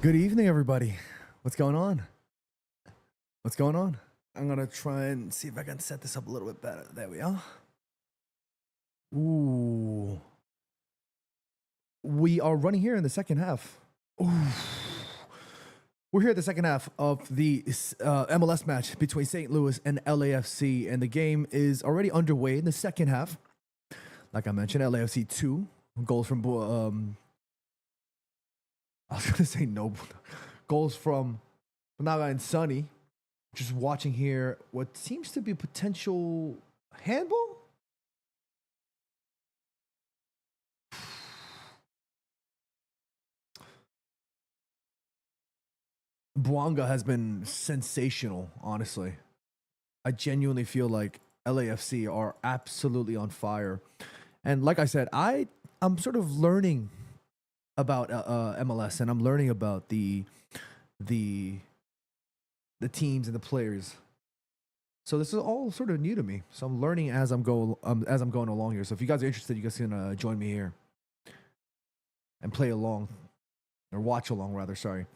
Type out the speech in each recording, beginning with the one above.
Good evening, everybody. What's going on? What's going on? I'm gonna try and see if I can set this up a little bit better. There we are. Ooh. We are running here in the second half. Ooh. We're here at the second half of the MLS match between St. Louis and LAFC, and the game is already underway in the second half. Like I mentioned, LAFC 2 goals from I was gonna say no goals from Naga and Sunny. Just watching here what seems to be potential handball. Bouanga has been sensational, honestly. I genuinely feel like LAFC are absolutely on fire. And like I said, I'm sort of learning about MLS, and I'm learning about the teams and the players. So this is all sort of new to me. So I'm learning as I'm going along here. So if you guys are interested, you guys can join me here and play along, or watch along rather. Sorry.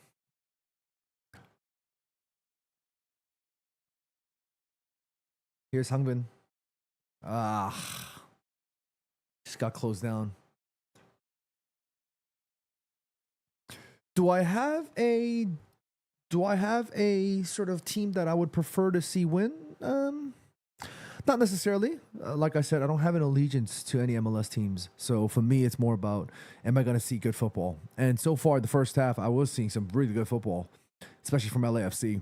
Here's Hungbin. Just got closed down. Do I have a sort of team that I would prefer to see win? Not necessarily. Like I said, I don't have an allegiance to any MLS teams. So for me, it's more about, am I going to see good football? And so far, the first half, I was seeing some really good football, especially from LAFC.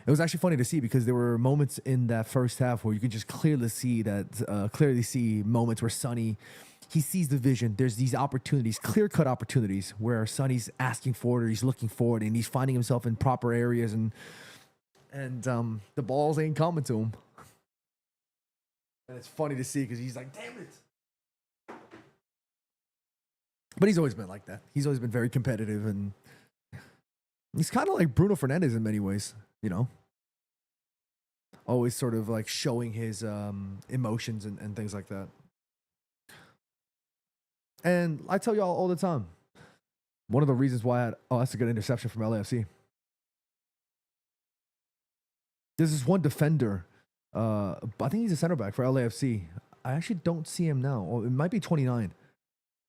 It was actually funny to see because there were moments in that first half where you could just clearly see moments where Sonny, he sees the vision. There's these opportunities, clear-cut opportunities, where Sonny's asking for it, or he's looking for it, and he's finding himself in proper areas, and the balls ain't coming to him. And it's funny to see because he's like, damn it. But he's always been like that. He's always been very competitive, and he's kind of like Bruno Fernandes in many ways, you know? Always sort of like showing his emotions and things like that. And I tell y'all all the time, one of the reasons why that's a good interception from LAFC. There's this one defender, I think he's a center back for LAFC. I actually don't see him now. Or it might be 29.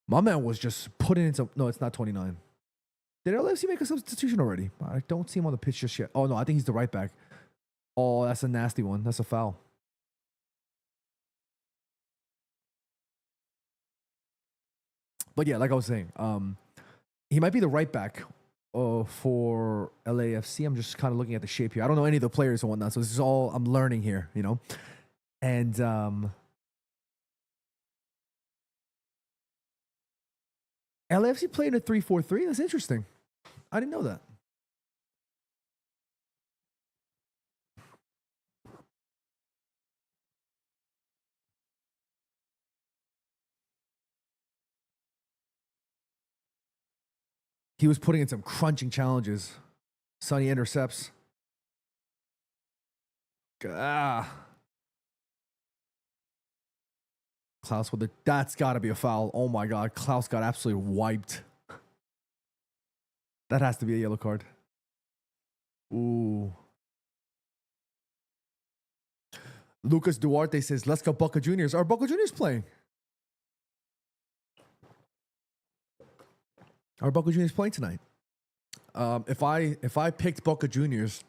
My man was just putting in some, no, it's not 29. Did LAFC make a substitution already? I don't see him on the pitch just yet. Oh, no, I think he's the right back. Oh, that's a nasty one. That's a foul. But yeah, like I was saying, he might be the right back for LAFC. I'm just kind of looking at the shape here. I don't know any of the players and whatnot, so this is all I'm learning here, you know? And LAFC played in a 3-4-3. That's interesting. I didn't know that. He was putting in some crunching challenges. Sonny intercepts. Klaus with the, that's got to be a foul. Oh my God. Klaus got absolutely wiped. That has to be a yellow card. Ooh. Lucas Duarte says, let's go Boca Juniors. Are Boca Juniors playing? Are Boca Juniors playing tonight? If I picked Boca Juniors,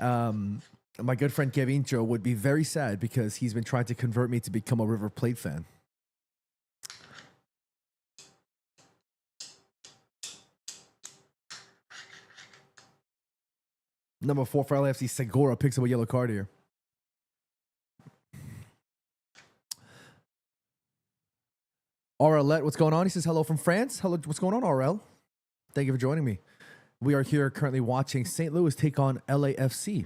my good friend Kevincho would be very sad because he's been trying to convert me to become a River Plate fan. Number 4 for LAFC, Segura picks up a yellow card here. RLette, what's going on? He says hello from France. Hello, what's going on, RL? Thank you for joining me. We are here currently watching St. Louis take on LAFC.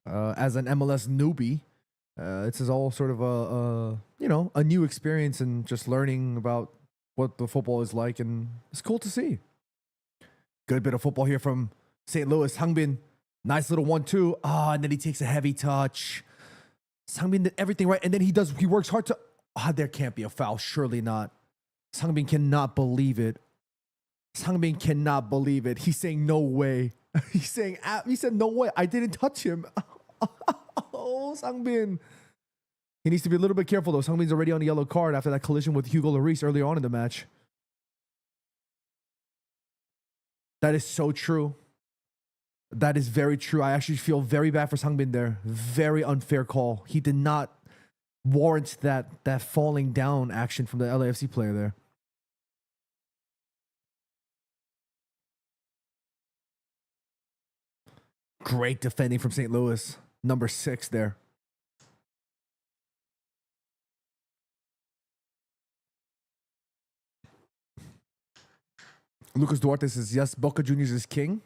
As an MLS newbie, this is all sort of a new experience and just learning about what the football is like, and it's cool to see. Good bit of football here from St. Louis. Hangbin, nice little 1-2. And then he takes a heavy touch. Sangbin did everything right, and then he works hard to. There can't be a foul. Surely not. Sangbin cannot believe it. Sangbin cannot believe it. He's saying no way. He said no way. I didn't touch him. Oh, Sangbin. He needs to be a little bit careful though. Sangbin's already on a yellow card after that collision with Hugo Lloris earlier on in the match. That is so true. That is very true. I actually feel very bad for Sangbin there. Very unfair call. He did not warrant that falling down action from the LAFC player there. Great defending from St. Louis. Number 6 there. Lucas Duarte says, yes, Boca Juniors is king.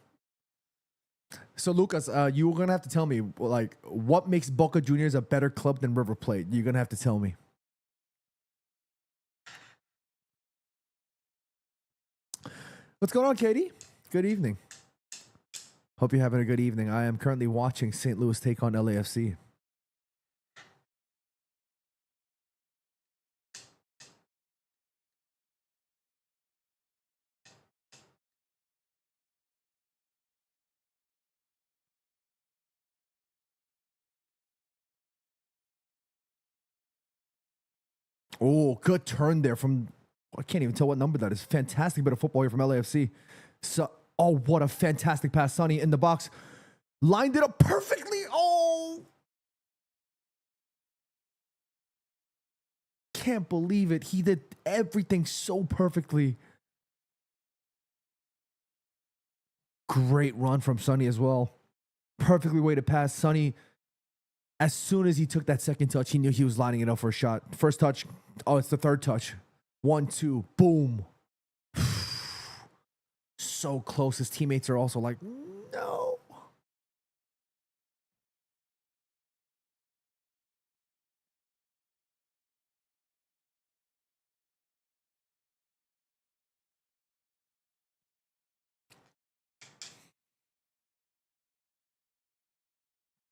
So, Lucas, you're going to have to tell me, like, what makes Boca Juniors a better club than River Plate? You're going to have to tell me. What's going on, Katie? Good evening. Hope you're having a good evening. I am currently watching St. Louis take on LAFC. Oh, good turn there from, I can't even tell what number that is. Fantastic bit of football here from LAFC. So, oh, what a fantastic pass. Sonny in the box. Lined it up perfectly. Oh. Can't believe it. He did everything so perfectly. Great run from Sonny as well. Perfectly way to pass. Sonny, as soon as he took that second touch, he knew he was lining it up for a shot. First touch. Oh, it's the third touch. 1, 2, boom. So close. His teammates are also like, no.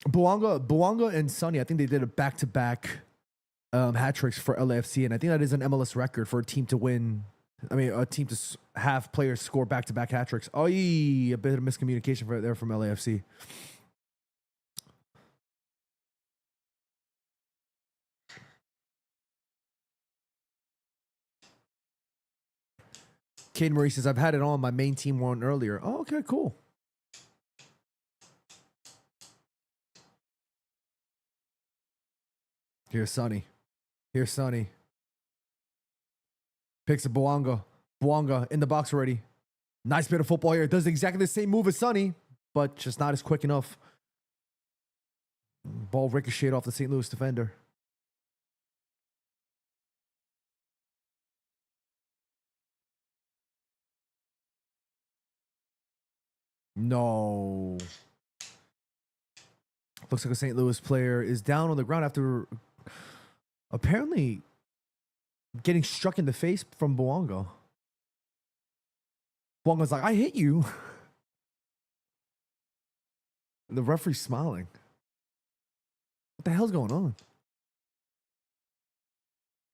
Buanga and Sonny, I think they did a back-to-back hat tricks for LAFC, and I think that is an MLS record for a team to win. I mean, a team to have players score back-to-back hat tricks. Oh, a bit of miscommunication right there from LAFC. Cade Marie says, I've had it on. My main team won earlier. Oh, okay, cool. Here's Sonny. Here's Sonny. Picks a Buanga. Buanga in the box already. Nice bit of football here. Does exactly the same move as Sonny, but just not as quick enough. Ball ricocheted off the St. Louis defender. No. Looks like a St. Louis player is down on the ground after apparently getting struck in the face from Buanga. Buanga's like, I hit you. And the referee's smiling. What the hell's going on?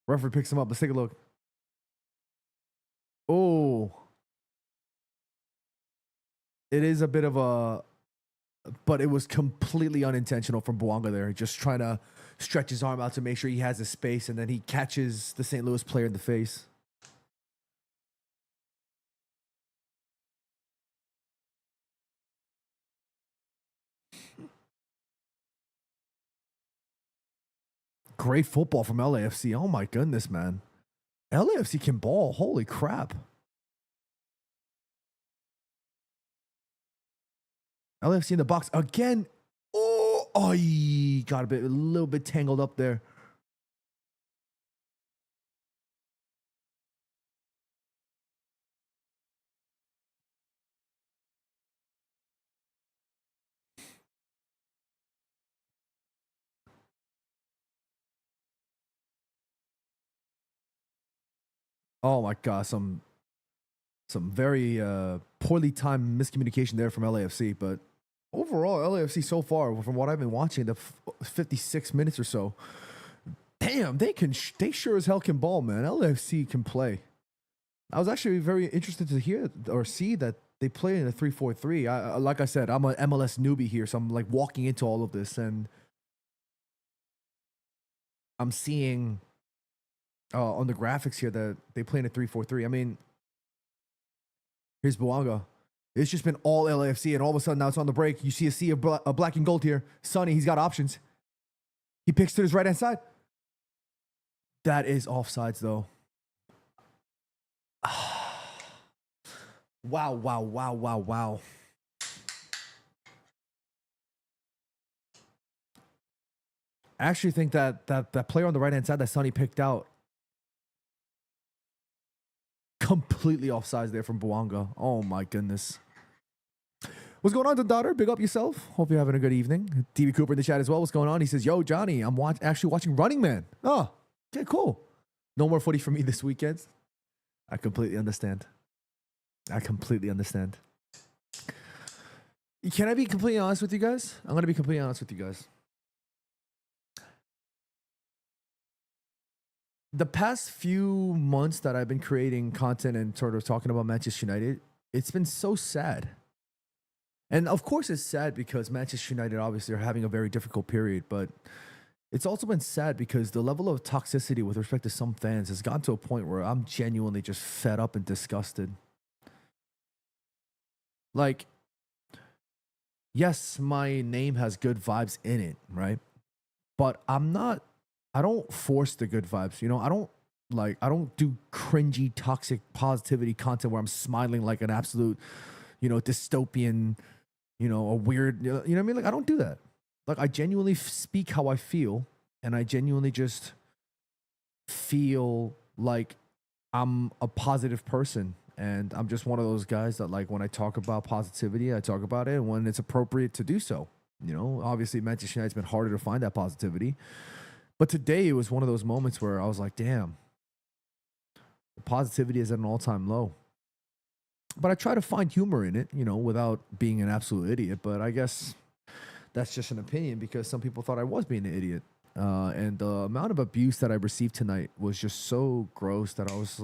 Referee picks him up. Let's take a look. Oh. It is a bit of a, but it was completely unintentional from Buanga there. Just trying to stretch his arm out to make sure he has his space, and then he catches the St. Louis player in the face. Great football from LAFC. Oh my goodness, man. LAFC can ball. Holy crap. LAFC in the box again. Oh, he got a little bit tangled up there. Oh my God, some very poorly timed miscommunication there from LAFC, but overall, LAFC so far, from what I've been watching, the 56 minutes or so, damn, they sure as hell can ball, man. LAFC can play. I was actually very interested to hear or see that they play in a 3-4-3. Like I said, I'm an MLS newbie here, so I'm like walking into all of this, and I'm seeing on the graphics here that they play in a 3-4-3. I mean, here's Buanga. It's just been all LAFC, and all of a sudden now it's on the break. You see a sea of black and gold here. Sonny, he's got options. He picks to his right-hand side. That is offsides, though. Wow. I actually think that player on the right-hand side that Sonny picked out, completely offsides there from Buanga. Oh, my goodness. What's going on, daughter? Big up yourself. Hope you're having a good evening. TV Cooper in the chat as well. What's going on? He says, yo, Johnny, I'm actually watching Running Man. Oh, okay, cool. No more footy for me this weekend. I completely understand. Can I be completely honest with you guys? I'm going to be completely honest with you guys. The past few months that I've been creating content and sort of talking about Manchester United, it's been so sad. And of course it's sad because Manchester United obviously are having a very difficult period, but it's also been sad because the level of toxicity with respect to some fans has gotten to a point where I'm genuinely just fed up and disgusted. Like, yes, my name has good vibes in it, right? But I don't force the good vibes. You know, I don't do cringy, toxic positivity content where I'm smiling like an absolute, dystopian, a weird, you know what I mean? Like, I don't do that. Like, I genuinely speak how I feel, and I genuinely just feel like I'm a positive person. And I'm just one of those guys that, like, when I talk about positivity, I talk about it when it's appropriate to do so. Obviously, Manchester United's been harder to find that positivity. But today, it was one of those moments where I was like, damn, the positivity is at an all-time low. But I try to find humor in it, without being an absolute idiot. But I guess that's just an opinion because some people thought I was being an idiot. And the amount of abuse that I received tonight was just so gross that I was,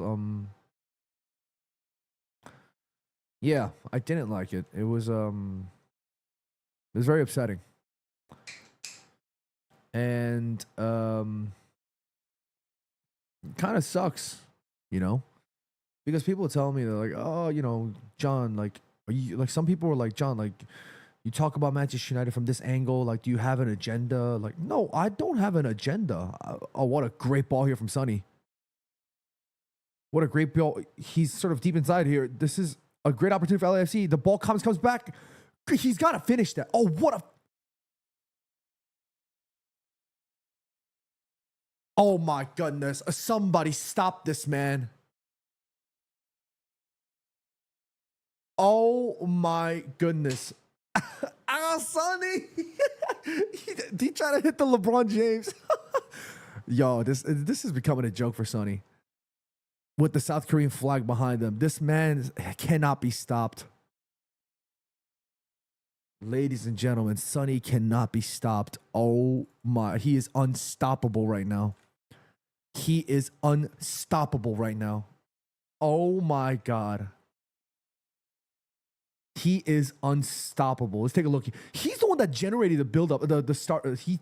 yeah, I didn't like it. It was very upsetting. And kind of sucks, because people tell me, they're like, oh, John, like, are you, like, some people were like, John, like, you talk about Manchester United from this angle, like, do you have an agenda? Like, no, I don't have an agenda. Oh, what a great ball here from Sonny. What a great ball. He's sort of deep inside here. This is a great opportunity for LAFC. The ball comes back. He's got to finish that. Oh, what a... Oh, my goodness. Somebody stop this, man. Oh, my goodness. Sonny. he tried to hit the LeBron James. Yo, this is becoming a joke for Sonny. With the South Korean flag behind them. This man cannot be stopped. Ladies and gentlemen, Sonny cannot be stopped. Oh my, he is unstoppable right now. He is unstoppable right now. Oh my God. He is unstoppable. Let's take a look. He's the one that generated the build-up, the start. He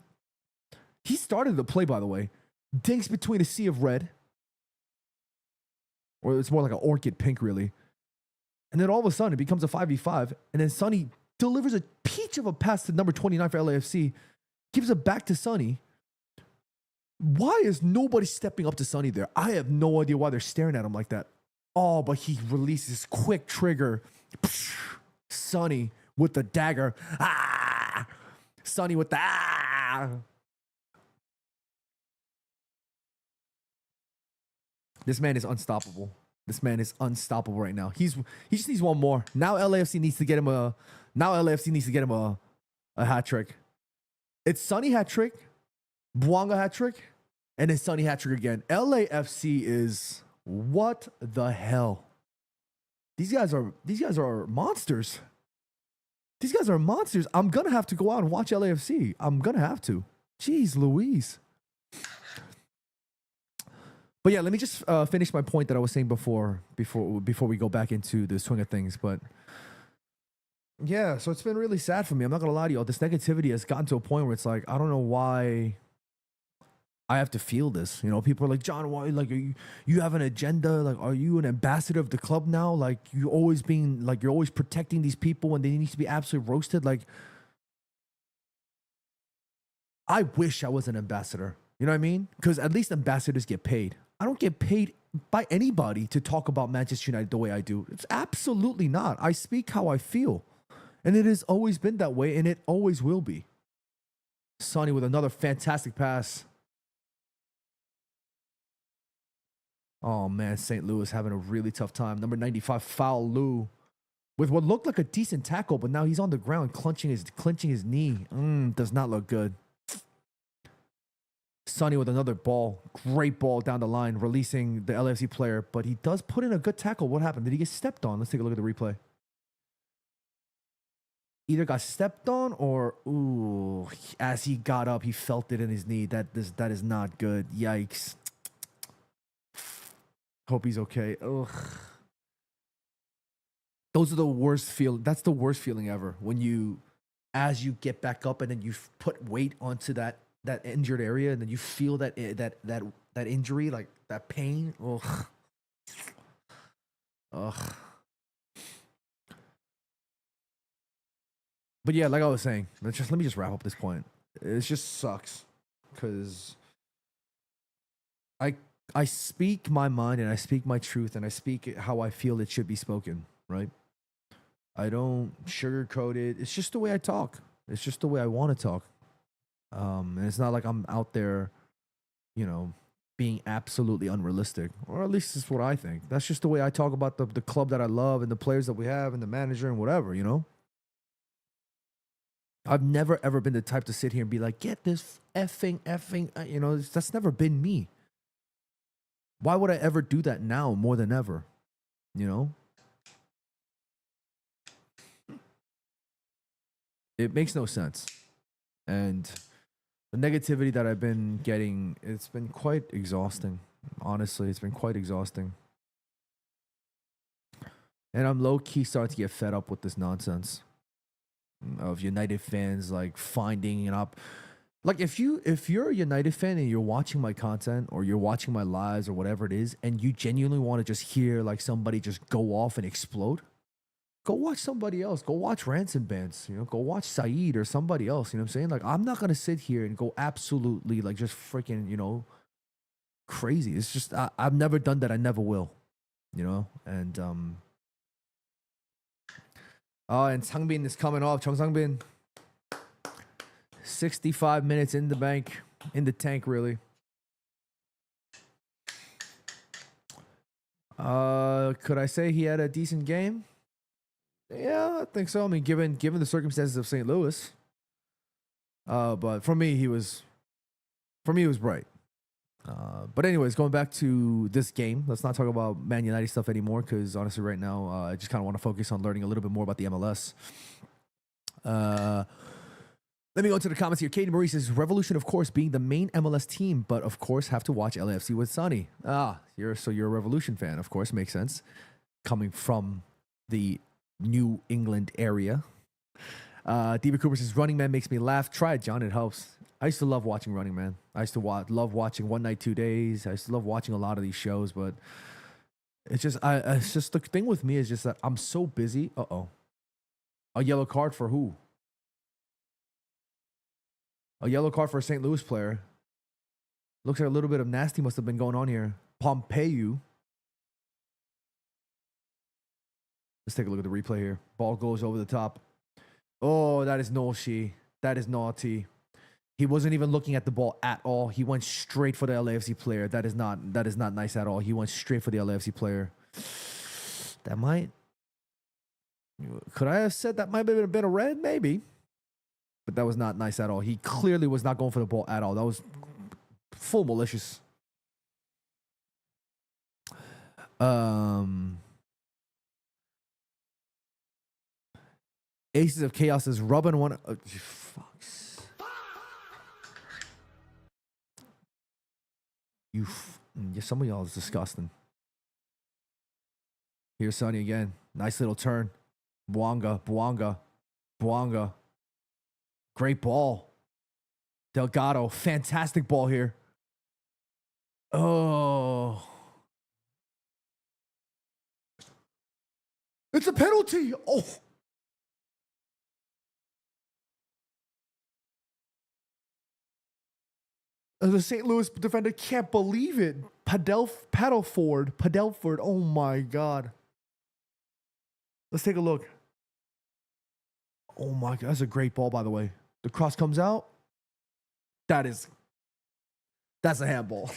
started the play, by the way. Dinks between a sea of red. Or it's more like an orchid pink, really. And then all of a sudden, it becomes a 5v5. And then Sonny delivers a peach of a pass to number 29 for LAFC. Gives it back to Sonny. Why is nobody stepping up to Sonny there? I have no idea why they're staring at him like that. Oh, but he releases quick trigger. Sonny with the dagger. Ah! Sonny with the ah! This man is unstoppable. This man is unstoppable right now. He just needs one more. Now LAFC needs to get him a hat trick. It's Sonny hat trick, Buanga hat trick, and then Sonny hat trick again. LAFC is what the hell? These guys are monsters. These guys are monsters. I'm going to have to go out and watch LAFC. I'm going to have to. Jeez Louise. But yeah, let me just finish my point that I was saying before we go back into the swing of things. But yeah, so it's been really sad for me. I'm not going to lie to you. This negativity has gotten to a point where it's like, I don't know why I have to feel this. You know, people are like, John, why? Like, you have an agenda? Like, are you an ambassador of the club now? Like, you're always protecting these people when they need to be absolutely roasted. Like, I wish I was an ambassador. You know what I mean? Because at least ambassadors get paid. I don't get paid by anybody to talk about Manchester United the way I do. It's absolutely not. I speak how I feel. And it has always been that way, and it always will be. Sonny with another fantastic pass. Oh, man, St. Louis having a really tough time. Number 95, Foul Lou, with what looked like a decent tackle, but now he's on the ground clenching his knee. Does not look good. Sonny with another ball. Great ball down the line, releasing the LAFC player, but he does put in a good tackle. What happened? Did he get stepped on? Let's take a look at the replay. Either got stepped on or, as he got up, he felt it in his knee. That is not good. Yikes. Hope he's okay. Ugh. Those are the worst feeling. That's the worst feeling ever. When as you get back up and then you put weight onto that injured area and then you feel that injury, like that pain. Ugh. Ugh. But yeah, like I was saying, let me just wrap up this point. It just sucks because I speak my mind and I speak my truth and I speak how I feel it should be spoken, right? I don't sugarcoat it. It's just the way I talk. It's just the way I want to talk. And it's not like I'm out there, you know, being absolutely unrealistic, or at least it's what I think. That's just the way I talk about the club that I love and the players that we have and the manager and whatever, you know? I've never, ever been the type to sit here and be like, get this effing, you know, that's never been me. Why would I ever do that now more than ever? You know? It makes no sense. And the negativity that I've been getting, it's been quite exhausting. Honestly, it's been quite exhausting. And I'm low-key starting to get fed up with this nonsense of United fans like finding an up. Like if you're a United fan and you're watching my content or you're watching my lives or whatever it is, and you genuinely want to just hear like somebody just go off and explode, go watch somebody else. Go watch Ransom Bands. You know, go watch Saeed or somebody else. You know what I'm saying? Like I'm not gonna sit here and go absolutely like just freaking, you know, crazy. It's just I've never done that. I never will. You know, and and Sangbin is coming off. Chung Sangbin. 65 minutes in the tank, really. Could I say he had a decent game? Yeah, I think so. I mean, given the circumstances of St. Louis. But for me, he was bright. But anyways, going back to this game, let's not talk about Man United stuff anymore because honestly, right now, I just kind of want to focus on learning a little bit more about the MLS. Let me go to the comments here. Katie Marie says, Revolution, of course, being the main MLS team, but of course have to watch LAFC with Sonny. You're a Revolution fan, of course, makes sense. Coming from the New England area. Diva Cooper says, Running Man makes me laugh. Try it, John, it helps. I used to love watching Running Man. I used to love watching One Night, 2 Days. I used to love watching a lot of these shows, but it's just the thing with me is just that I'm so busy. A yellow card for who? A yellow card for a St. Louis player. Looks like a little bit of nasty must have been going on here. Pompeu. Let's take a look at the replay here. Ball goes over the top. Oh, that is Noshi. That is naughty. He wasn't even looking at the ball at all. He went straight for the LAFC player. That is not nice at all. He went straight for the LAFC player. Could I have said that might have been a red? Maybe. But that was not nice at all. He clearly was not going for the ball at all. That was full malicious. Aces of Chaos is rubbing one. Fucks. Yeah, some of y'all is disgusting. Here's Sonny again. Nice little turn. Buanga. Great ball. Delgado, fantastic ball here. Oh. It's a penalty. Oh. The St. Louis defender can't believe it. Padelford. Oh my God. Let's take a look. Oh my God. That's a great ball, by the way. The cross comes out. That's a handball.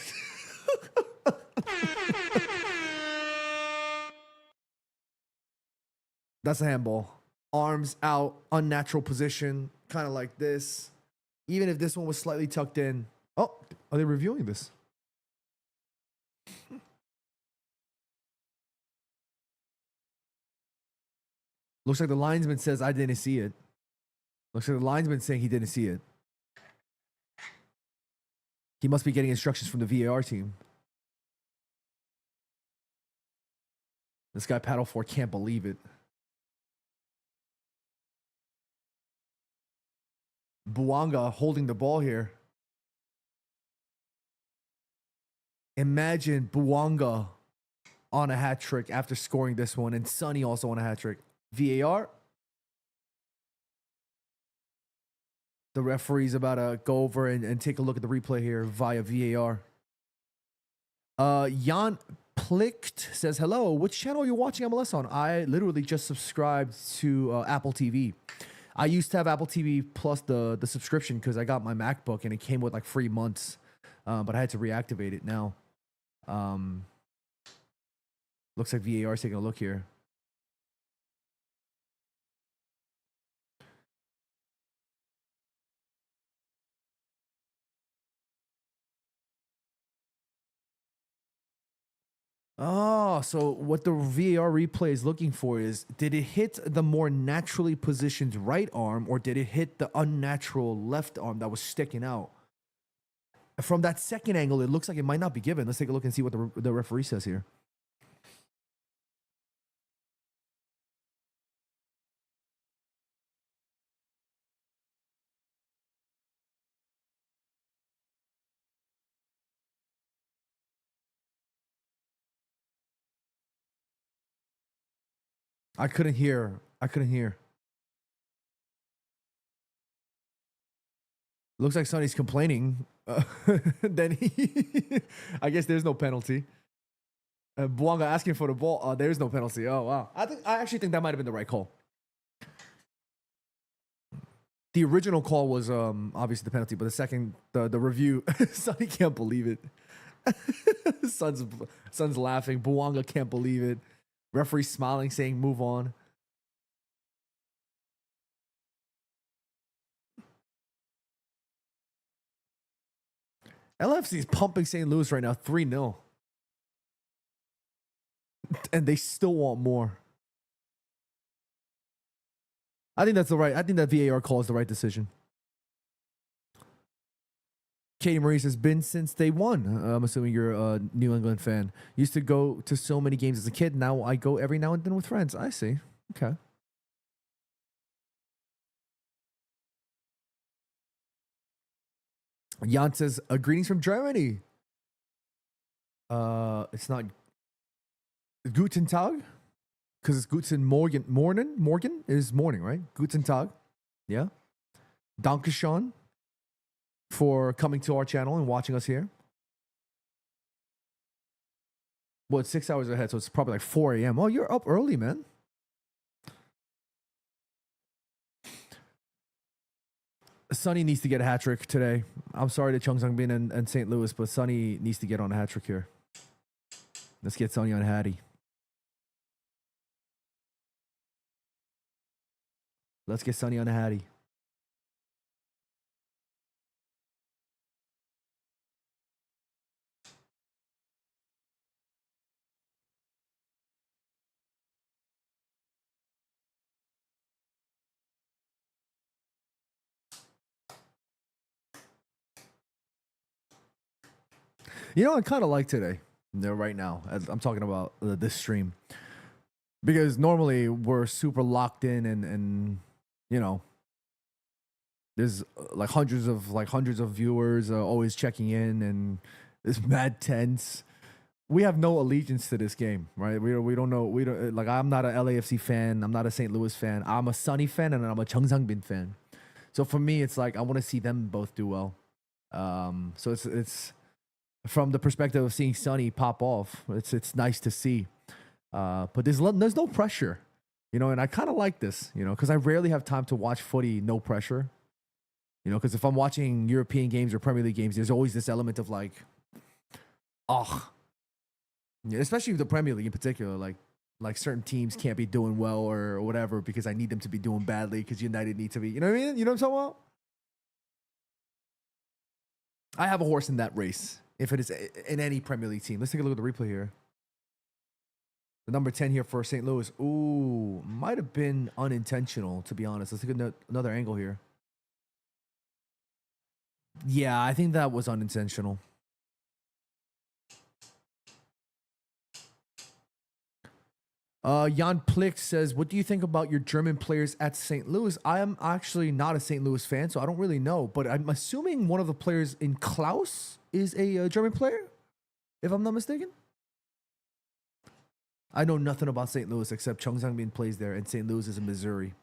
That's a handball. Arms out, unnatural position, kind of like this. Even if this one was slightly tucked in. Oh, are they reviewing this? Looks like the linesman says, I didn't see it. Looks like the linesman saying he didn't see it. He must be getting instructions from the VAR team. This guy, Paddle 4, can't believe it. Buanga holding the ball here. Imagine Buanga on a hat trick after scoring this one, and Sonny also on a hat trick. VAR. The referee's about to go over and take a look at the replay here via VAR. Jan Plicht says, hello, which channel are you watching MLS on? I literally just subscribed to Apple TV. I used to have Apple TV Plus the subscription because I got my MacBook and it came with like free months, but I had to reactivate it now. Looks like VAR is taking a look here. Oh, so what the VAR replay is looking for is, did it hit the more naturally positioned right arm or did it hit the unnatural left arm that was sticking out? From that second angle, it looks like it might not be given. Let's take a look and see what the referee says here. I couldn't hear. Looks like Sonny's complaining. Then I guess there's no penalty. Buanga asking for the ball. There's no penalty. Oh wow. I actually think that might have been the right call. The original call was obviously the penalty, but the second the review, Sonny can't believe it. Son's laughing. Buanga can't believe it. Referee smiling, saying move on. LAFC is pumping St. Louis right now, 3-0. And they still want more. I think that VAR call is the right decision. Katie Marie says, been since day one. I'm assuming you're a New England fan. Used to go to so many games as a kid. Now I go every now and then with friends. I see. Okay. Jan says, greetings from Germany. It's not Guten Tag, because it's Guten Morgen. Morgen is morning, right? Guten Tag. Yeah. Dankeschön for coming to our channel and watching us here. Well, it's 6 hours ahead, so it's probably like 4 a.m. Oh, you're up early, man. Sonny needs to get a hat trick today. I'm sorry to Chung Sung Bin and St. Louis, but Sonny needs to get on a hat trick here. Let's get Sonny on Hattie. Let's get Sonny on a Hattie. You know, I kind of like today, right now, as I'm talking about this stream, because normally we're super locked in and you know, there's hundreds of viewers always checking in, and it's mad tense. We have no allegiance to this game, right? We don't know. We don't like. I'm not a LAFC fan. I'm not a St. Louis fan. I'm a Sunny fan, and I'm a Cheongsangbin fan. So for me, it's like I want to see them both do well. So it's from the perspective of seeing Sunny pop off. It's nice to see. But there's no pressure, you know, and I kind of like this, you know, because I rarely have time to watch footy no pressure. You know, because if I'm watching European games or Premier League games, there's always this element of like, oh, yeah, especially with the Premier League in particular, like certain teams can't be doing well or whatever because I need them to be doing badly because United need to be, you know what I mean? You know what I'm talking about? I have a horse in that race if it is in any Premier League team. Let's take a look at the replay here. The number 10 here for St. Louis. Ooh, might have been unintentional, to be honest. Let's take another angle here. Yeah, I think that was unintentional. Jan Plick says, what do you think about your German players at St. Louis? I am actually not a St. Louis fan, so I don't really know. But I'm assuming one of the players in Klaus is a German player, if I'm not mistaken. I know nothing about St. Louis except Cheongsangbin plays there, and St. Louis is in Missouri.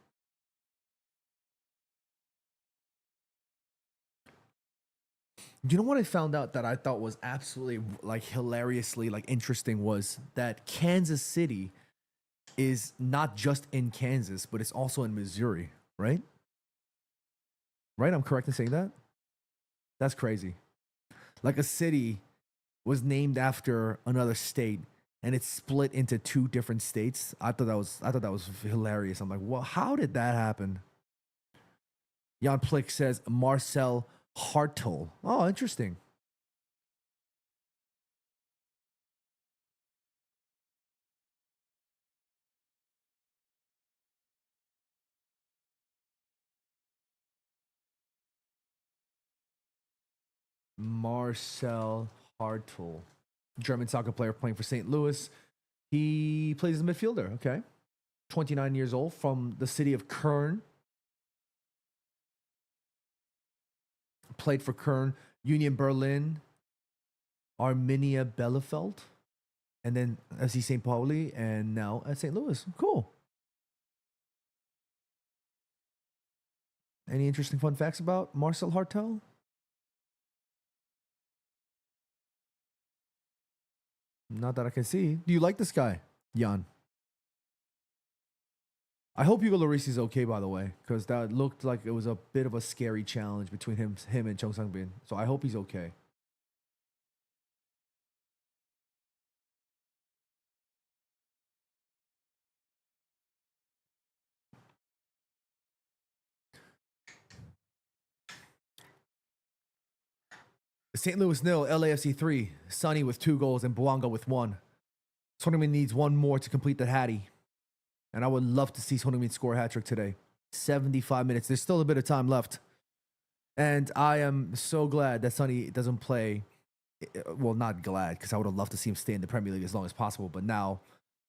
You know what I found out that I thought was absolutely like hilariously like interesting was that Kansas City is not just in Kansas, but it's also in Missouri, right? Right? I'm correct in saying that? That's crazy. Like a city was named after another state and it's split into two different states. I thought that was hilarious. I'm like, well, how did that happen? Jan Plick says Marcel Hartel. Oh, interesting. Marcel Hartel, German soccer player playing for St. Louis. He plays as a midfielder. Okay, 29 years old, from the city of Köln. Played for Köln, Union Berlin, Arminia Bielefeld, and then FC St. Pauli, and now at St. Louis. Cool. Any interesting fun facts about Marcel Hartel? Not that I can see. Do you like this guy, Jan? I hope Hugo Lloris is okay, by the way, because that looked like it was a bit of a scary challenge between him and Cheongsangbin. So I hope he's okay. St. Louis 0, LAFC 3. Sonny with 2 goals and Bouanga with 1. Sonny needs 1 more to complete the Hattie. And I would love to see Sonny score a hat trick today. 75 minutes. There's still a bit of time left. And I am so glad that Sonny doesn't play. Well, not glad, because I would have loved to see him stay in the Premier League as long as possible. But now,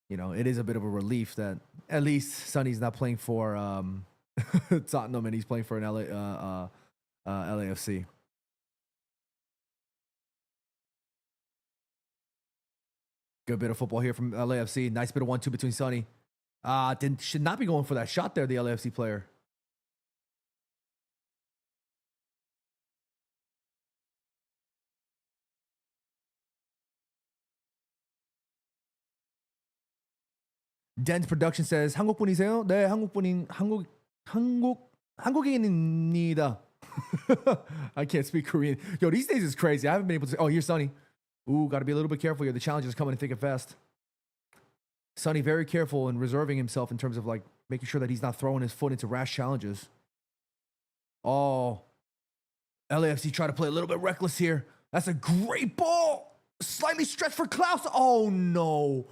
you know, it is a bit of a relief that at least Sonny's not playing for Tottenham and he's playing for an LAFC. Good bit of football here from LAFC. Nice bit of 1-2 between Sonny. Should not be going for that shot there, the LAFC player. Den's production says 한국분이세요? 네, 한국인입니다. I can't speak Korean. Yo, these days is crazy. I haven't been able to. Oh, here's Sonny. Ooh, got to be a little bit careful here. The challengers coming in thick and fast. Sonny very careful and reserving himself in terms of like making sure that he's not throwing his foot into rash challenges. Oh, LAFC try to play a little bit reckless here. That's a great ball. Slightly stretched for Klaus. Oh, no.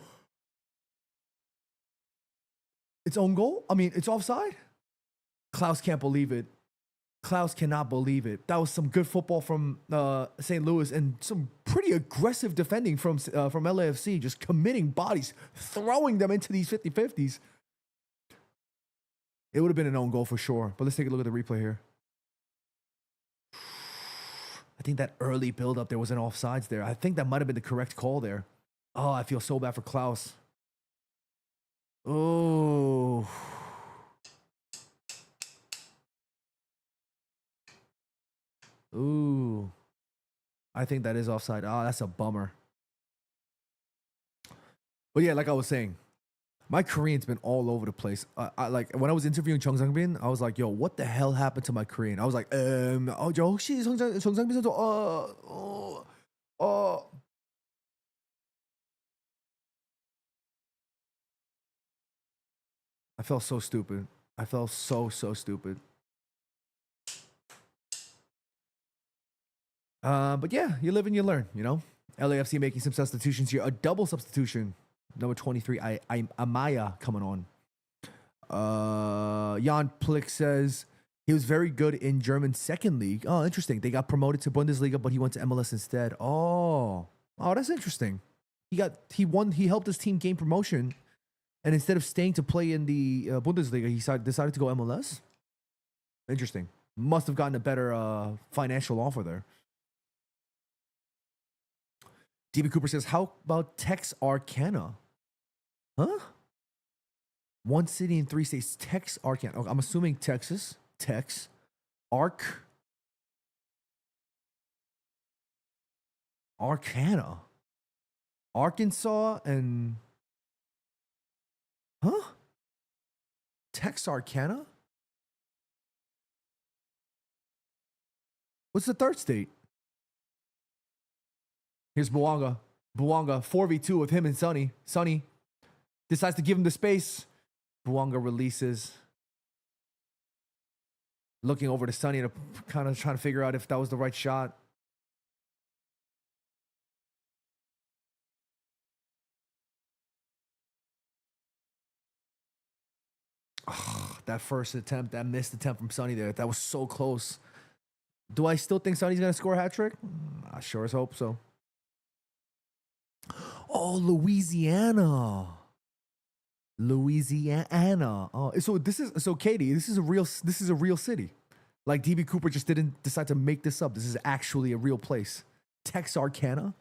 It's own goal? I mean, it's offside? Klaus can't believe it. Klaus cannot believe it. That was some good football from St. Louis and some pretty aggressive defending from LAFC, just committing bodies, throwing them into these 50-50s. It would have been an own goal for sure. But let's take a look at the replay here. I think that early build-up, there was an offsides there. I think that might have been the correct call there. Oh, I feel so bad for Klaus. Oh. Ooh. I think that is offside. Oh, that's a bummer. But yeah, like I was saying, my Korean's been all over the place. I like when I was interviewing Chung Sang-bin, I was like, "Yo, what the hell happened to my Korean?" I was like, "Oh, 저 혹시 정상빈 선수 I felt so stupid. I felt so stupid. But yeah, you live and you learn, you know? LAFC making some substitutions here. A double substitution. Number 23, Amaya coming on. Jan Plick says he was very good in German second league. Oh, interesting. They got promoted to Bundesliga, but he went to MLS instead. Oh, that's interesting. He helped his team gain promotion, and instead of staying to play in the Bundesliga, he decided to go MLS. Interesting. Must have gotten a better financial offer there. DB Cooper says, how about Texarkana? Huh? One city in 3 states. Texarkana. Okay, I'm assuming Texas. Arcana. Arkansas and... Huh? Texarkana? What's the third state? Here's Buwanga. 4v2 with him and Sonny. Sonny decides to give him the space. Buwanga releases. Looking over to Sonny to kind of trying to figure out if that was the right shot. Oh, that first attempt, that missed attempt from Sonny there. That was so close. Do I still think Sonny's going to score a hat trick? I sure as hope so. Oh, Louisiana. Oh, so Katie, this is a real city. Like DB Cooper just didn't decide to make this up. This is actually a real place. Texarkana.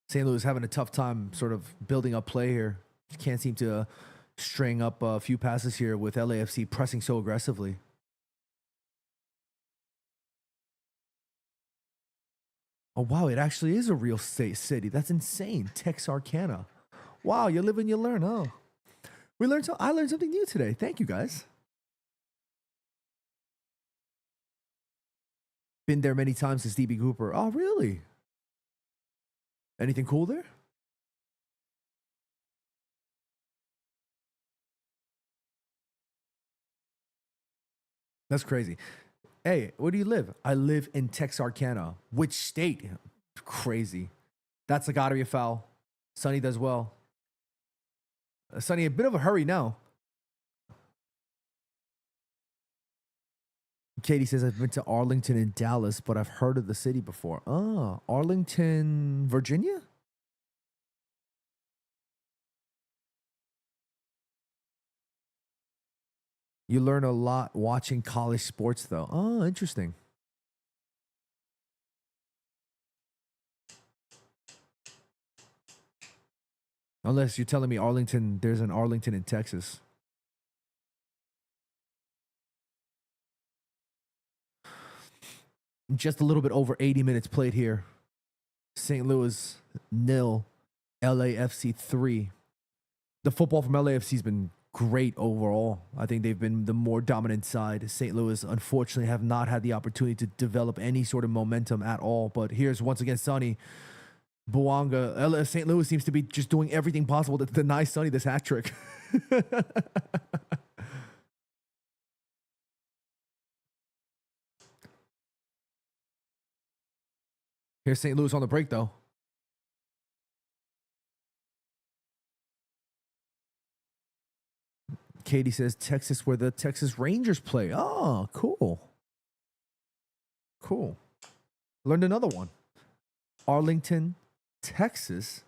St. Louis having a tough time sort of building up play here. Can't seem to string up a few passes here with LAFC pressing so aggressively. Oh, wow, it actually is a real city. That's insane. Texarkana. Wow, you live and you learn, huh? I learned something new today. Thank you, guys. Been there many times as DB Cooper. Oh, really? Anything cool there? That's crazy. Hey, where do you live? I live in Texarkana. Which state? Crazy. That's gotta be a foul. Sonny does well. Sonny, a bit of a hurry now. Katie says, I've been to Arlington and Dallas, but I've heard of the city before. Oh, Arlington, Virginia? You learn a lot watching college sports, though. Oh, interesting. Unless you're telling me Arlington, there's an Arlington in Texas. Just a little bit over 80 minutes played here. St. Louis 0, LAFC 3. The football from LAFC has been great overall. I think they've been the more dominant side. St. Louis, unfortunately, have not had the opportunity to develop any sort of momentum at all. But here's once again Sonny. Buwanga. St. Louis seems to be just doing everything possible to deny Sonny this hat trick. Here's St. Louis on the break, though. Katie says Texas, where the Texas Rangers play. Oh, cool. Cool. Learned another one. Arlington, Texas,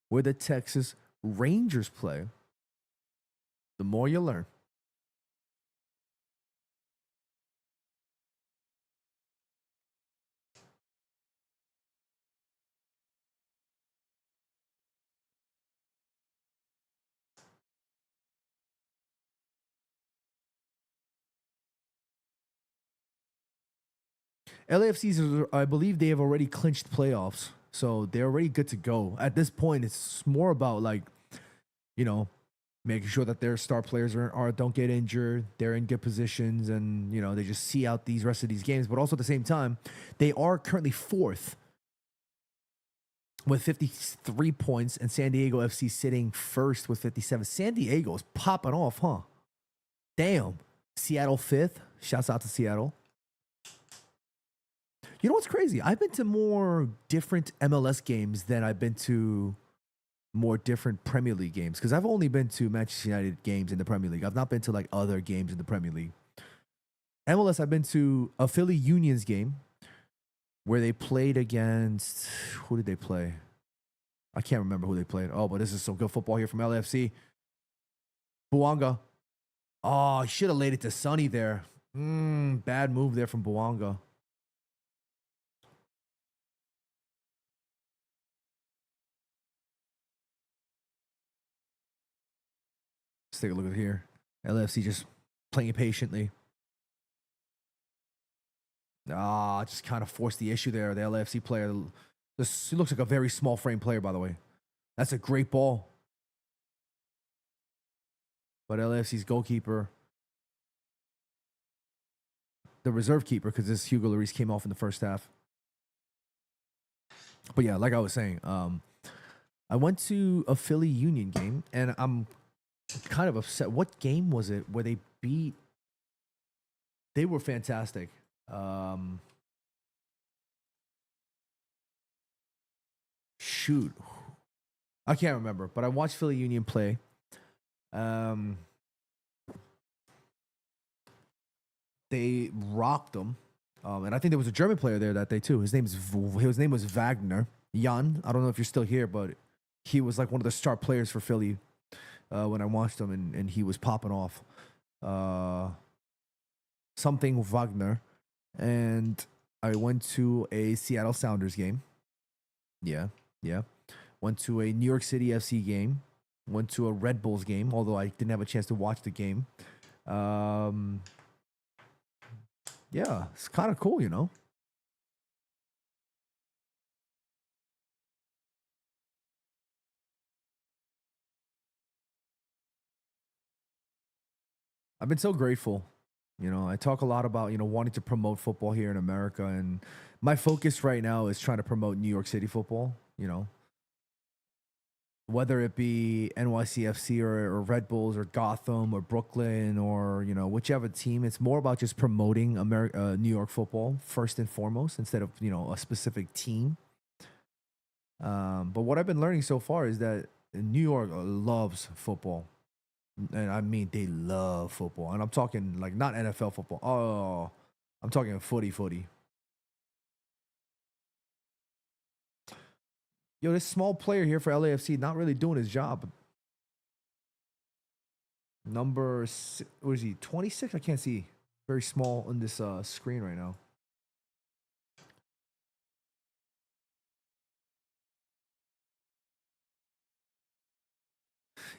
where the Texas Rangers play. The more you learn. LAFCs, I believe they have already clinched playoffs. So they're already good to go. At this point, it's more about like, you know, making sure that their star players don't get injured, they're in good positions, and you know they just see out these rest of these games. But also at the same time, they are currently fourth with 53 points, and San Diego FC sitting first with 57. San Diego's popping off, huh? Damn. Seattle fifth. Shouts out to Seattle. You know what's crazy? I've been to more different MLS games than I've been to more different Premier League games, because I've only been to Manchester United games in the Premier League. I've not been to like other games in the Premier League. MLS, I've been to a Philly Unions game where they played against, who did they play? I can't remember who they played. Oh, but this is some good football here from LAFC. Buanga. Oh, I should have laid it to Sonny there. Bad move there from Buanga. Let's take a look at here. LAFC just playing patiently. Just kind of forced the issue there. The LAFC player. This looks like a very small frame player, by the way. That's a great ball. But LAFC's goalkeeper, the reserve keeper, because this Hugo Lloris came off in the first half. But yeah, like I was saying, I went to a Philly Union game, and I'm kind of upset. What game was it where they beat? They were fantastic. Shoot, I can't remember, but I watched Philly Union play. They rocked them, and I think there was a German player there that day too. His name was Wagner Jan. I don't know if you're still here, but he was like one of the star players for Philly when I watched him, and he was popping off. Something Wagner, and I went to a Seattle Sounders game. Yeah. Went to a New York City FC game. Went to a Red Bulls game, although I didn't have a chance to watch the game. Yeah, it's kind of cool, you know. I've been so grateful. You know, I talk a lot about, you know, wanting to promote football here in America, and my focus right now is trying to promote New York City football, you know. Whether it be NYCFC or Red Bulls or Gotham or Brooklyn or, you know, whichever team, it's more about just promoting New York football first and foremost instead of, you know, a specific team. But what I've been learning so far is that New York loves football. And I mean, they love football. And I'm talking like not NFL football. Oh, I'm talking footy. Yo, this small player here for LAFC not really doing his job. Number, what is he, 26? I can't see. Very small on this screen right now.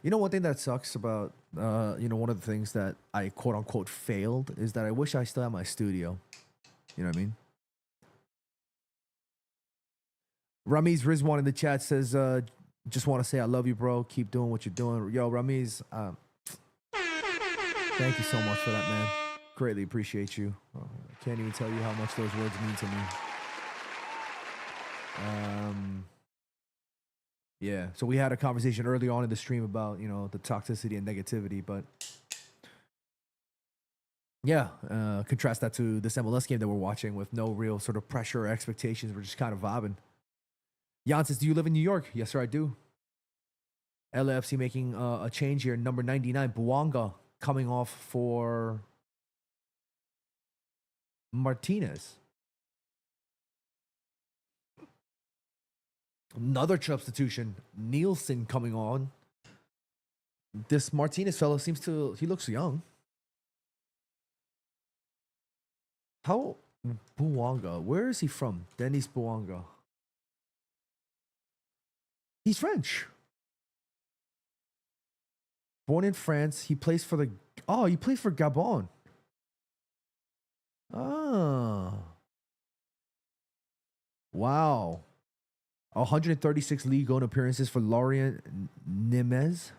You know, one thing that sucks about, you know, one of the things that I quote unquote failed is that I wish I still had my studio. You know what I mean? Ramiz Rizwan in the chat says, just want to say I love you, bro. Keep doing what you're doing. Yo, Ramiz, thank you so much for that, man. Greatly appreciate you. I can't even tell you how much those words mean to me. Yeah, so we had a conversation early on in the stream about, you know, the toxicity and negativity, but yeah, contrast that to this MLS game that we're watching with no real sort of pressure or expectations. We're just kind of vibing. Jan says, do you live in New York? Yes, sir, I do. LAFC making a change here. Number 99, Buanga coming off for Martinez. Another substitution. Nielsen coming on. This Martinez fellow he looks young. How Bouanga? Where is he from? Denis Bouanga. He's French. Born in France. He plays for he plays for Gabon. Ah. Wow. 136 league own appearances for Lorient Nimes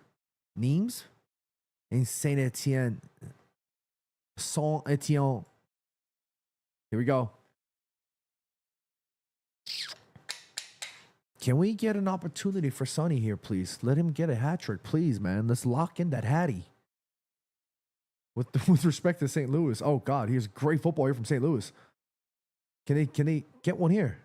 in Saint Etienne. Saint Etienne. Here we go. Can we get an opportunity for Sonny here, please? Let him get a hat trick, please, man. Let's lock in that Hattie. With respect to St. Louis. Oh, God, here's great football here from St. Louis. Can they get one here?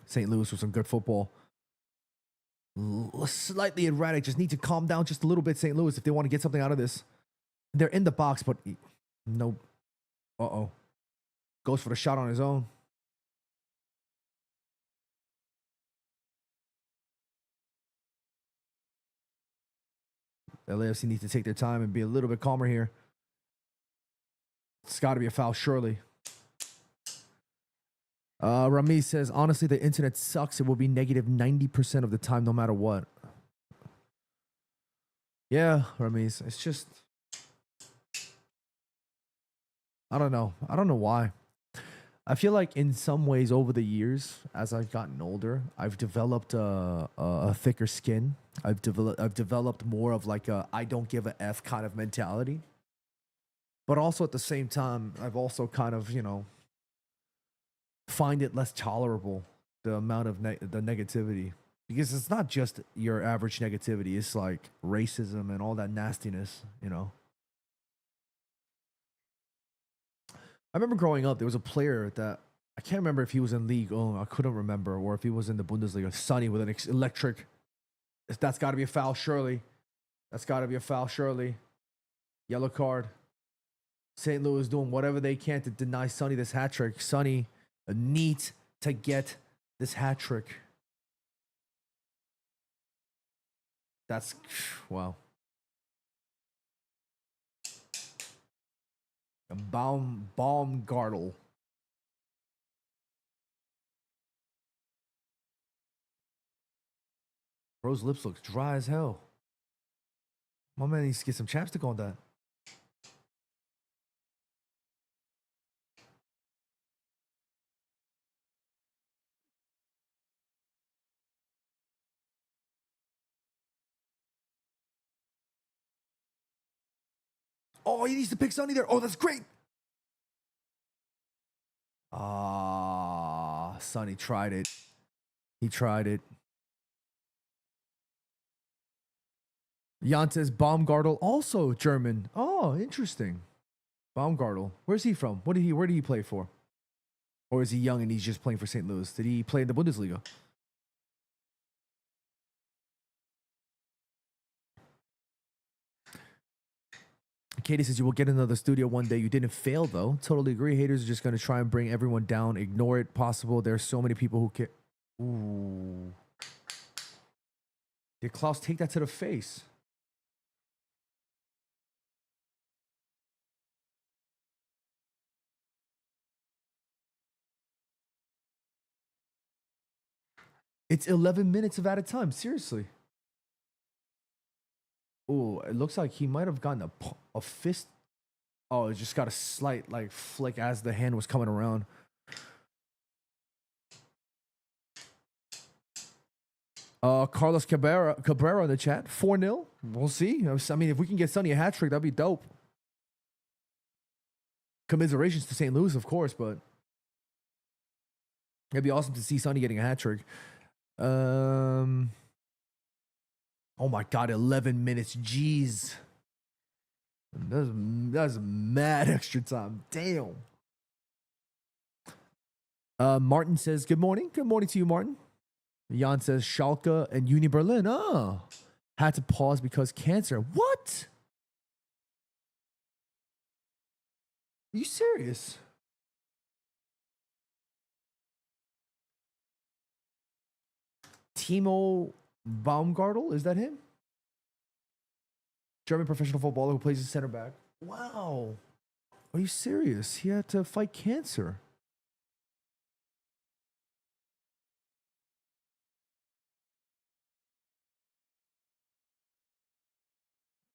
St. Louis with some good football. Slightly erratic. Just need to calm down just a little bit, St. Louis, if they want to get something out of this. They're in the box, but no. Uh-oh. Goes for the shot on his own. LAFC needs to take their time and be a little bit calmer here. It's got to be a foul, surely. Rami says, honestly, the internet sucks. It will be negative 90% of the time, no matter what. Yeah, Ramiz. It's just, I don't know. I don't know why. I feel like in some ways over the years, as I've gotten older, I've developed a thicker skin. I've developed more of like a I don't give a F kind of mentality. But also at the same time, I've also kind of, find it less tolerable, the amount of the negativity. Because it's not just your average negativity. It's like racism and all that nastiness, I remember growing up, there was a player that I can't remember if he was in League. Oh, I couldn't remember, or if he was in the Bundesliga. Sonny with an electric. That's got to be a foul, surely. That's got to be a foul, surely. Yellow card. St. Louis doing whatever they can to deny Sonny this hat trick. Sonny needs to get this hat trick. That's wow. Baumgartel. Bro's lips look dry as hell. My man needs to get some chapstick on that. Oh, he needs to pick Sonny there. Oh, that's great. Sonny tried it. He tried it. Jan says Baumgartel, also German. Oh, interesting. Baumgartel. Where's he from? Where did he play for? Or is he young and he's just playing for St. Louis? Did he play in the Bundesliga? Katie says you will get another studio one day. You didn't fail though. Totally agree. Haters are just going to try and bring everyone down. Ignore it. Possible. There's so many people who can. Ooh. Did Klaus take that to the face? It's 11 minutes of added time. Seriously. Oh, it looks like he might have gotten a fist. Oh, it just got a slight like flick as the hand was coming around. Carlos Cabrera in the chat. 4-0. We'll see. I mean, if we can get Sonny a hat trick, that'd be dope. Commiserations to St. Louis, of course, but it'd be awesome to see Sonny getting a hat trick. Oh my God, 11 minutes. Jeez. That's mad extra time. Damn. Martin says, good morning. Good morning to you, Martin. Jan says, Schalke and Uni Berlin. Oh, had to pause because cancer. What? Are you serious? Timo Baumgartel, is that him? German professional footballer who plays as center back. Wow. Are you serious? He had to fight cancer.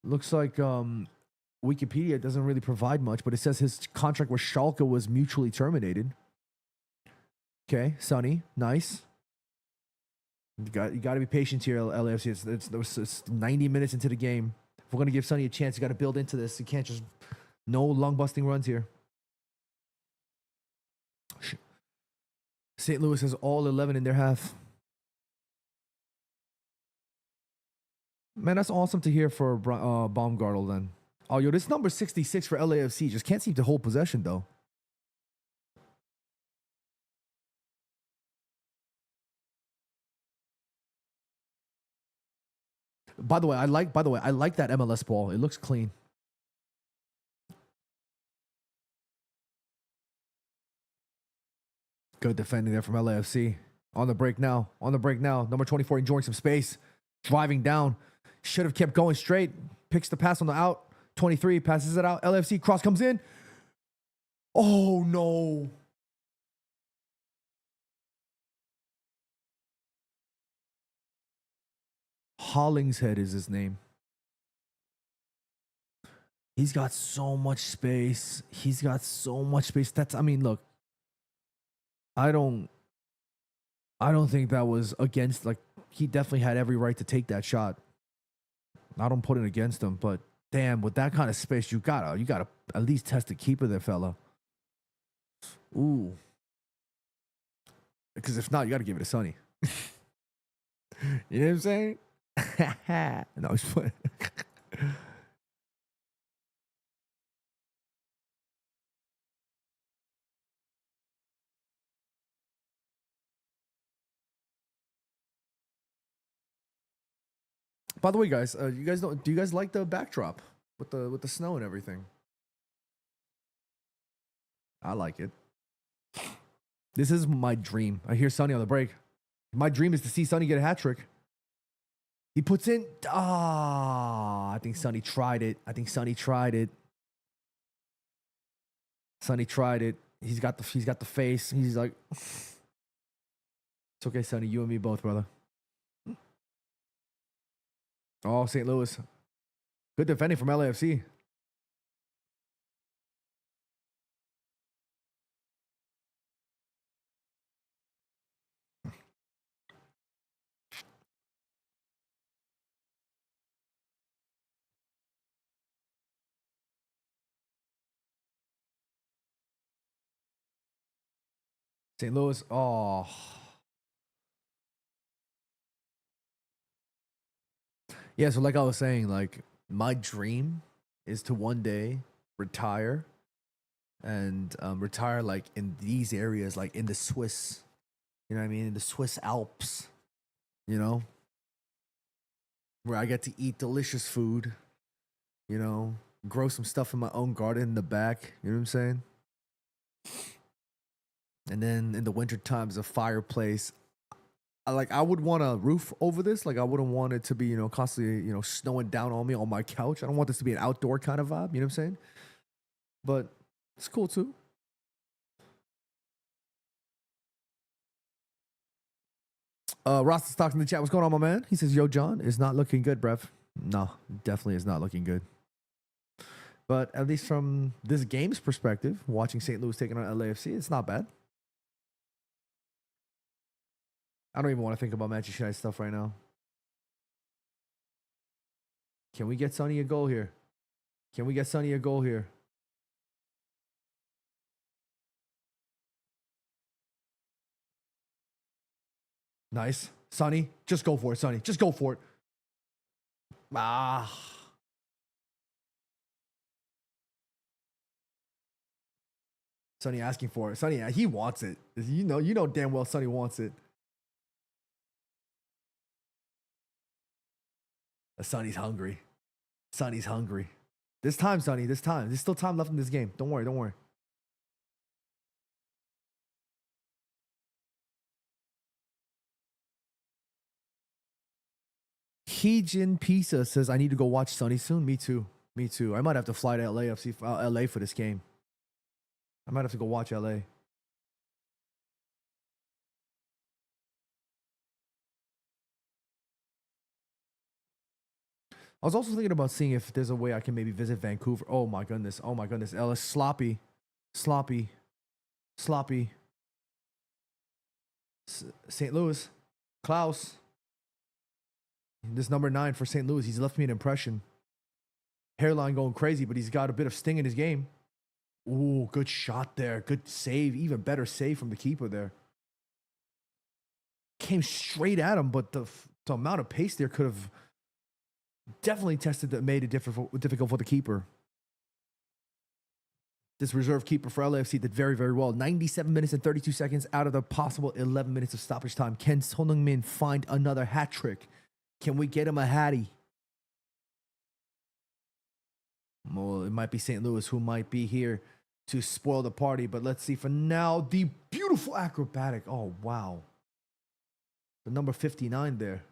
Looks like Wikipedia doesn't really provide much, but it says his contract with Schalke was mutually terminated. Okay, Sonny, nice. You got to be patient here, LAFC. It's 90 minutes into the game. If we're going to give Sonny a chance, you got to build into this. You can't just, no lung-busting runs here. St. Louis has all 11 in their half. Man, that's awesome to hear for Baumgartel then. Oh, yo, this number 66 for LAFC just can't seem to hold possession, though. By the way, I like that MLS ball. It looks clean. Good defending there from LAFC. On the break now. Number 24 enjoying some space. Driving down. Should have kept going straight. Picks the pass on the out. 23 passes it out. LAFC cross comes in. Oh, no. Hollingshead is his name. He's got so much space. That's, I mean, look. I don't think that was against, like, he definitely had every right to take that shot. I don't put it against him, but damn, with that kind of space, you gotta at least test the keeper there, fella. Ooh. Because if not, you gotta give it to Sonny. You know what I'm saying? No, he's playing. By the way, guys, do you guys like the backdrop with the snow and everything? I like it. This is my dream. I hear Sonny on the break. My dream is to see Sonny get a hat trick. He puts in. I think Sonny tried it. Sonny tried it. He's got the face. He's like, it's okay, Sonny. You and me both, brother. Oh, St. Louis. Good defending from LAFC. St. Louis. Oh. Yeah, so like I was saying, like, my dream is to one day retire and retire like in these areas, like in the Swiss, you know what I mean? In the Swiss Alps, you know, where I get to eat delicious food, you know, grow some stuff in my own garden in the back, you know what I'm saying? And then in the winter times, a fireplace. I would want a roof over this. Like, I wouldn't want it to be, you know, constantly, you know, snowing down on me on my couch. I don't want this to be an outdoor kind of vibe. You know what I'm saying? But it's cool too. Rasta Stocks in the chat. What's going on, my man? He says, yo, John, is not looking good, bruv. No, definitely is not looking good. But at least from this game's perspective, watching St. Louis taking on LAFC, it's not bad. I don't even want to think about Manchester United stuff right now. Can we get Sonny a goal here? Nice. Sonny, just go for it, Sonny. Just go for it. Ah. Sonny asking for it. Sonny, he wants it. You know damn well Sonny wants it. Sonny's hungry. Sonny's hungry. This time, Sonny, this time. There's still time left in this game. Don't worry, don't worry. Heejin Pisa says, I need to go watch Sonny soon. Me too. Me too. I might have to fly to LAFC, LA for this game. I might have to go watch LA. I was also thinking about seeing if there's a way I can maybe visit Vancouver. Oh my goodness. Oh my goodness. Ellis, sloppy. Sloppy. Sloppy. St. Louis. Klaus. This number 9 for St. Louis. He's left me an impression. Hairline going crazy, but he's got a bit of sting in his game. Ooh, good shot there. Good save. Even better save from the keeper there. Came straight at him, but the amount of pace there could have definitely made it difficult for the keeper. This reserve keeper for LAFC did very, very well. 97 minutes and 32 seconds out of the possible 11 minutes of stoppage time. Can Son Heung-min find another hat trick? Can we get him a hattie? Well, it might be St. Louis who might be here to spoil the party, but let's see. For now, the beautiful acrobatic. Oh, wow. The number 59 there.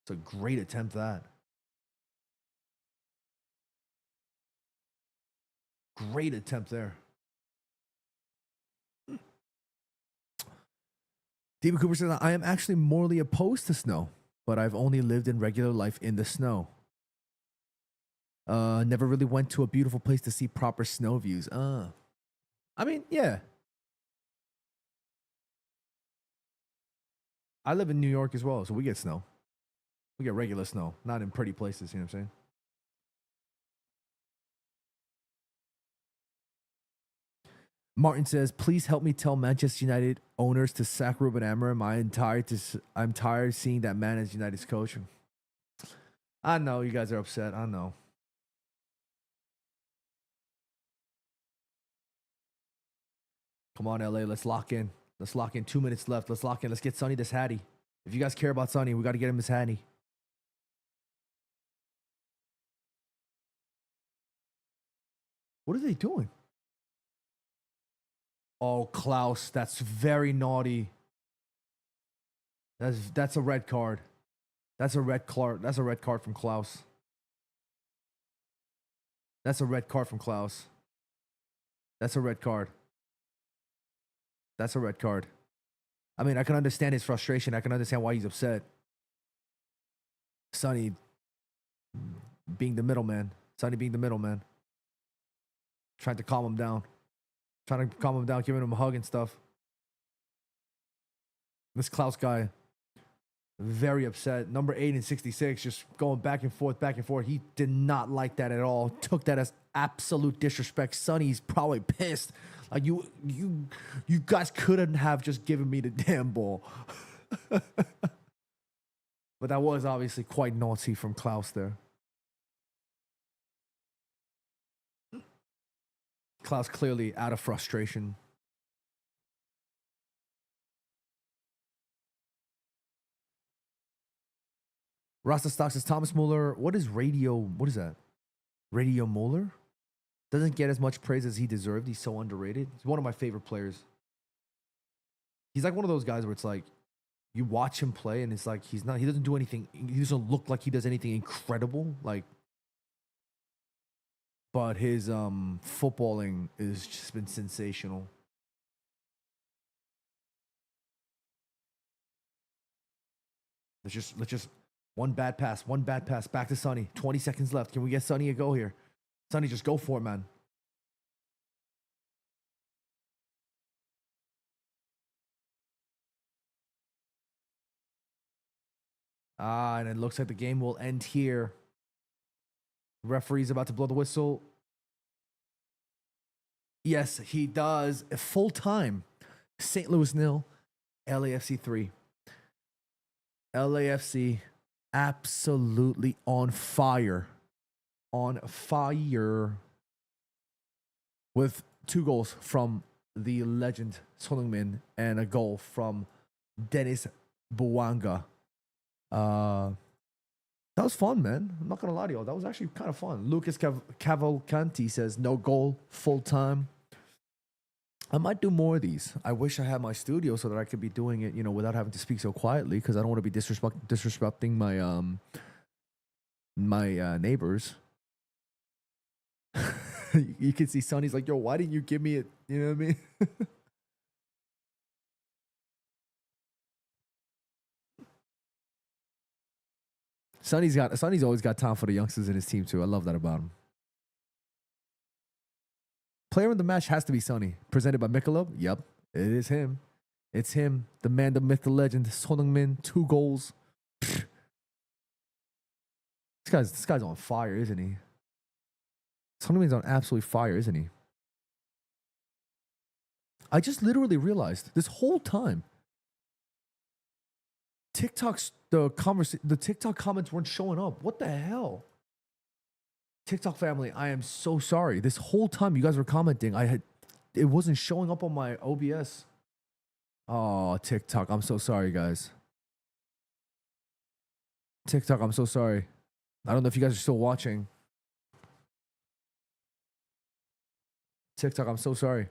It's a great attempt, that. Great attempt there. David Cooper says, I am actually morally opposed to snow, but I've only lived in regular life in the snow. Never really went to a beautiful place to see proper snow views. I mean, yeah. I live in New York as well, so we get snow. We get regular snow, not in pretty places, you know what I'm saying? Martin says, please help me tell Manchester United owners to sack Ruben Amorim. I'm tired of seeing that man as United's coach. I know you guys are upset. I know. Come on, LA. Let's lock in. Let's lock in. 2 minutes left. Let's lock in. Let's get Sonny this Hattie. If you guys care about Sonny, we got to get him this Hattie. What are they doing? Oh, Klaus, that's very naughty. That's a red card. That's a red card. That's a red card from Klaus. That's a red card from Klaus. That's a red card. That's a red card. I mean, I can understand his frustration. I can understand why he's upset. Sonny being the middleman. Sonny being the middleman. Trying to calm him down. Trying to calm him down, giving him a hug and stuff. This Klaus guy, very upset. Number 8 and 66, just going back and forth, back and forth. He did not like that at all. Took that as absolute disrespect. Sonny's probably pissed. Like, you guys couldn't have just given me the damn ball. But that was obviously quite naughty from Klaus there. Klaus clearly out of frustration. Rasta Stock says, Thomas Muller, what is that? Radio Muller? Doesn't get as much praise as he deserved. He's so underrated. He's one of my favorite players. He's like one of those guys where it's like, you watch him play and it's like, he doesn't do anything. He doesn't look like he does anything incredible. Like, but his footballing has just been sensational. Let's just one bad pass back to Sonny. 20 seconds left. Can we get Sonny a go here? Sonny, just go for it, man. And it looks like the game will end here. Referee's about to blow the whistle. Yes, he does. Full time. St. Louis 0, LAFC 3. LAFC absolutely on fire. On fire. with 2 goals from the legend Son Heung-min and a goal from Dennis Bouanga. That was fun, man. I'm not gonna lie to you. That was actually kind of fun. Lucas Cavalcanti says no goal, full time. I might do more of these. I wish I had my studio so that I could be doing it, without having to speak so quietly, because I don't want to be disrespecting my neighbors. You can see Sonny's like, yo, why didn't you give me it? You know what I mean? Sonny's always got time for the youngsters in his team too. I love that about him. Player of the match has to be Sonny. Presented by Michelob. Yep, it is him. It's him, the man, the myth, the legend, Son Heung-min, 2 goals. This guy's on fire, isn't he? Son Heung-min's on absolutely fire, isn't he? I just literally realized this whole time, the TikTok comments weren't showing up. What the hell? TikTok family, I am so sorry. This whole time you guys were commenting, it wasn't showing up on my OBS. Oh, TikTok, I'm so sorry, guys. TikTok, I'm so sorry. I don't know if you guys are still watching. TikTok, I'm so sorry.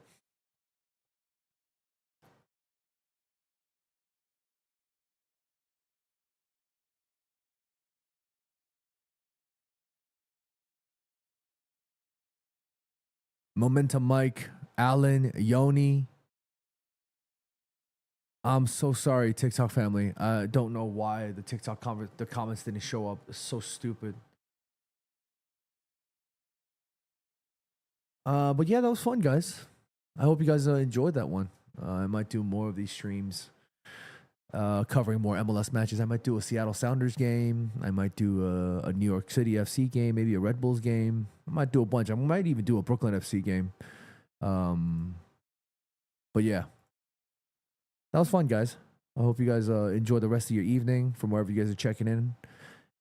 Momentum Mike, Alan, Yoni. I'm so sorry, TikTok family. I don't know why the comments didn't show up. It's so stupid. But yeah, that was fun, guys. I hope you guys enjoyed that one. I might do more of these streams, covering more MLS matches. I might do a Seattle Sounders game. I might do a New York City FC game, maybe a Red Bulls game. I might do a bunch. I might even do a Brooklyn FC game. But yeah, that was fun, guys. I hope you guys enjoy the rest of your evening from wherever you guys are checking in.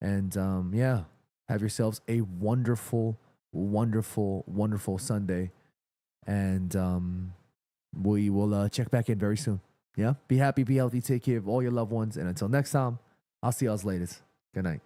And yeah, have yourselves a wonderful, wonderful, wonderful Sunday. And we will check back in very soon. Yeah? Be happy, be healthy, take care of all your loved ones. And until next time, I'll see y'all's later. Good night.